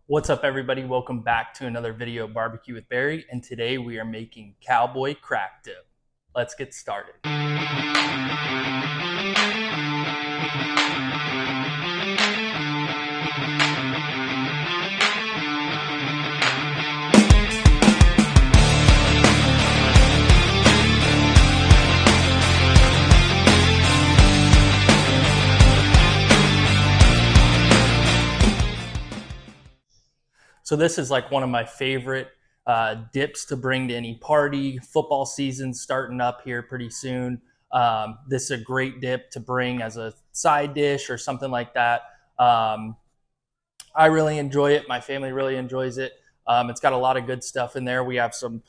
What's up, everybody? Welcome back to another video of Barbecue with Barry, and today we are making Cowboy Crack Dip. Let's get started. So this is like one of my favorite dips to bring to any party. Football season starting up here pretty soon. This is a great dip to bring as a side dish or something like that. I really enjoy it. My family really enjoys it. It's got a lot of good stuff in there. We have some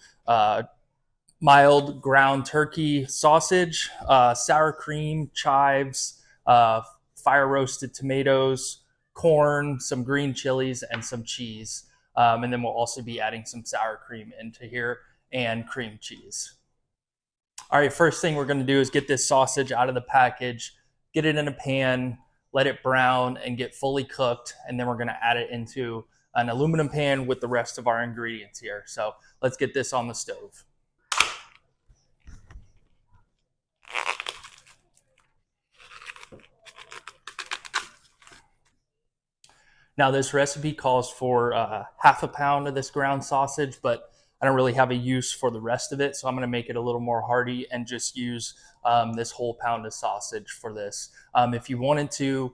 mild ground turkey sausage, sour cream, chives, fire roasted tomatoes, corn, some green chilies, and some cheese. And then we'll also be adding some sour cream into here and cream cheese. All right, first thing we're going to do is get this sausage out of the package, get it in a pan, let it brown and get fully cooked, and then we're going to add it into an aluminum pan with the rest of our ingredients here. So let's get this on the stove. Now, this recipe calls for half a pound of this ground sausage, but I don't really have a use for the rest of it, so I'm going to make it a little more hearty and just use this whole pound of sausage for this. If you wanted to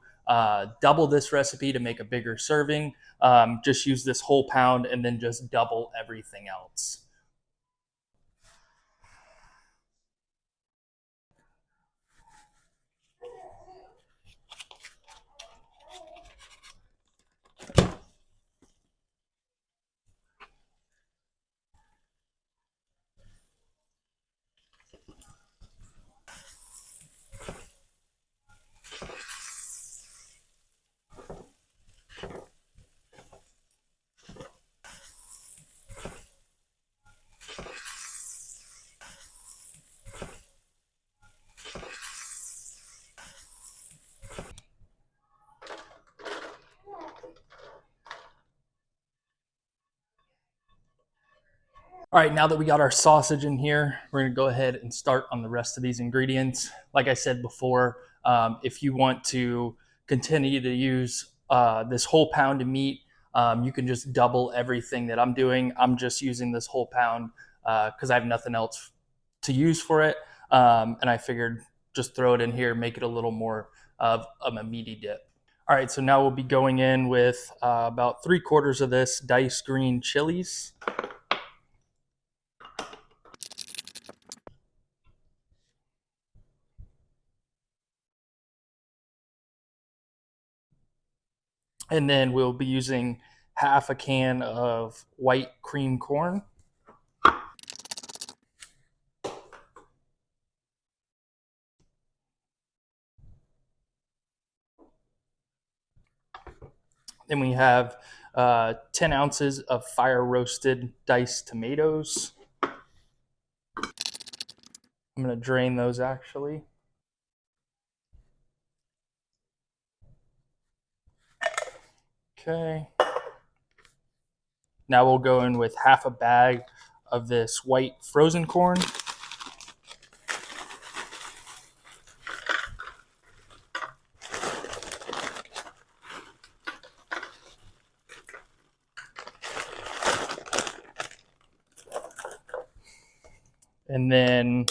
double this recipe to make a bigger serving, just use this whole pound and then just double everything else. All right, now that we got our sausage in here, we're gonna go ahead and start on the rest of these ingredients. Like I said before, if you want to continue to use this whole pound of meat, you can just double everything that I'm doing. I'm just using this whole pound because I have nothing else to use for it. And I figured just throw it in here, make it a little more of a meaty dip. All right, so now we'll be going in with about 3/4 of this diced green chilies. And then we'll be using half a can of white cream corn. Then we have 10 ounces of fire roasted diced tomatoes. I'm going to drain those actually. Okay. Now we'll go in with half a bag of this white frozen corn. And then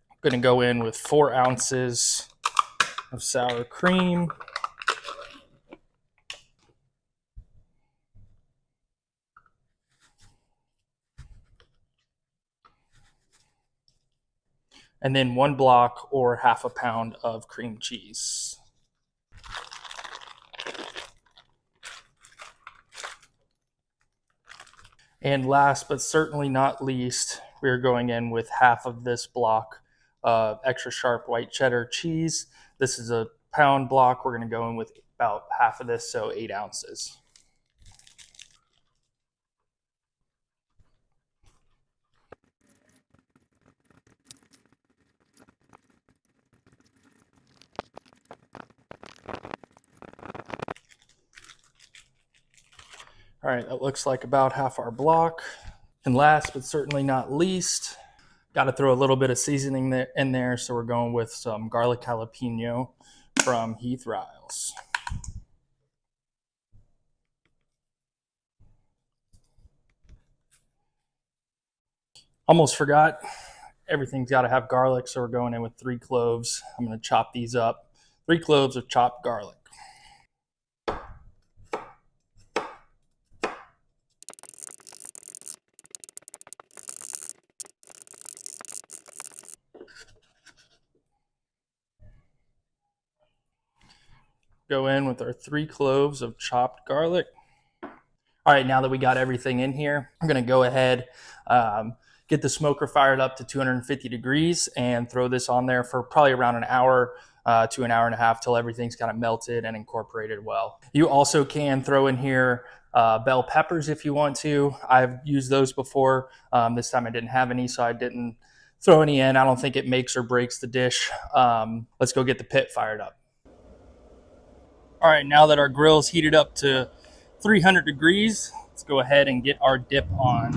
I'm going to go in with 4 ounces of sour cream. And then 1 block or half a pound of cream cheese. And last but certainly not least, we're going in with half of this block of extra sharp white cheddar cheese. This is a pound block. We're going to go in with about half of this, so 8 ounces. All right, that looks like about half our block. And last but certainly not least, got to throw a little bit of seasoning in there, so we're going with some garlic jalapeno from Heath Riles. Almost forgot, everything's got to have garlic, so we're going in with 3 cloves. I'm going to chop these up. 3 cloves of chopped garlic. Go in with our 3 cloves of chopped garlic. All right, now that we got everything in here, I'm going to go ahead, get the smoker fired up to 250 degrees and throw this on there for probably around an hour to an hour and a half till everything's kind of melted and incorporated well. You also can throw in here bell peppers if you want to. I've used those before. This time I didn't have any, so I didn't throw any in. I don't think it makes or breaks the dish. Let's go get the pit fired up. All right, now that our grill's heated up to 300 degrees, let's go ahead and get our dip on.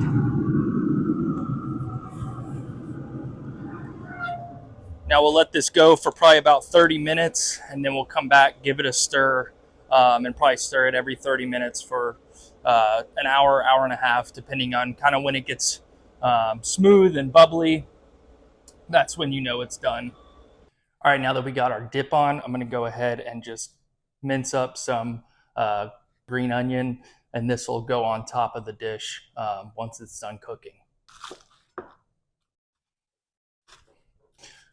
Now we'll let this go for probably about 30 minutes, and then we'll come back, give it a stir, and probably stir it every 30 minutes for an hour, hour and a half, depending on kind of when it gets smooth and bubbly. That's when you know it's done. All right, now that we got our dip on, I'm gonna go ahead and just mince up some green onion, and this will go on top of the dish once it's done cooking.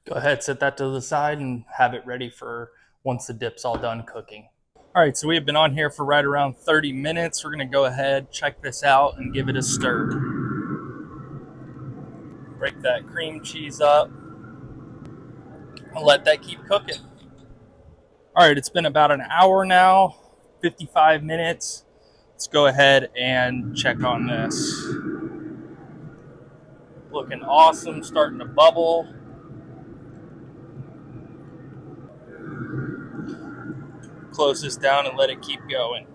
Go ahead, set that to the side and have it ready for once the dip's all done cooking. All right, so we have been on here for right around 30 minutes. We're gonna go ahead, check this out, and give it a stir. Break that cream cheese up and let that keep cooking. All right, it's been about an hour now, 55 minutes. Let's go ahead and check on this. Looking awesome, starting to bubble. Close this down and let it keep going.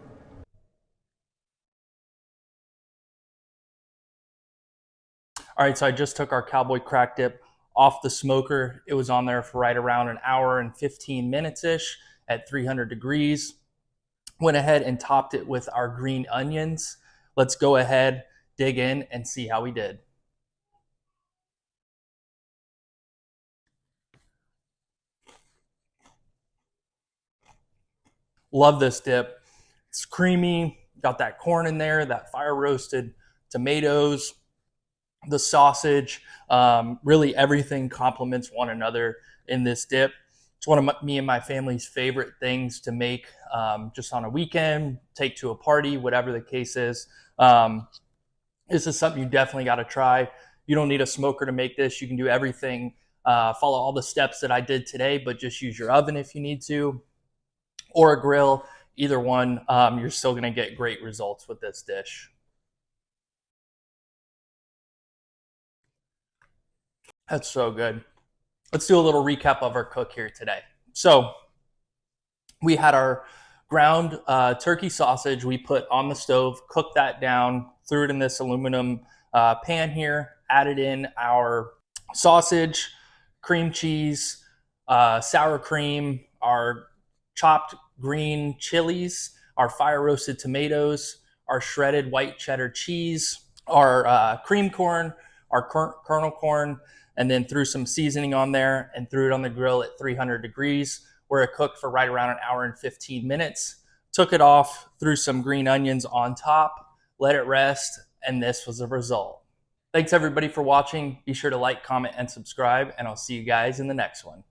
All right, so I just took our Cowboy Crack Dip off the smoker. It was on there for right around an hour and 15 minutes-ish at 300 degrees. Went ahead and topped it with our green onions. Let's go ahead, dig in, and see how we did. Love this dip. It's creamy, got that corn in there, that fire roasted tomatoes, the sausage, really everything complements one another in this dip. It's one of me and my family's favorite things to make just on a weekend, take to a party, whatever the case is. This is something you definitely got to try. You don't need a smoker to make this. You can do everything, follow all the steps that I did today, but just use your oven if you need to, or a grill. Either one, you're still going to get great results with this dish. That's so good. Let's do a little recap of our cook here today. So we had our ground turkey sausage we put on the stove, cooked that down, threw it in this aluminum pan here, added in our sausage, cream cheese, sour cream, our chopped green chilies, our fire roasted tomatoes, our shredded white cheddar cheese, our cream corn, our kernal corn, and then threw some seasoning on there and threw it on the grill at 300 degrees where it cooked for right around an hour and 15 minutes. Took it off, threw some green onions on top, let it rest, and this was the result. Thanks everybody for watching. Be sure to like, comment, and subscribe, and I'll see you guys in the next one.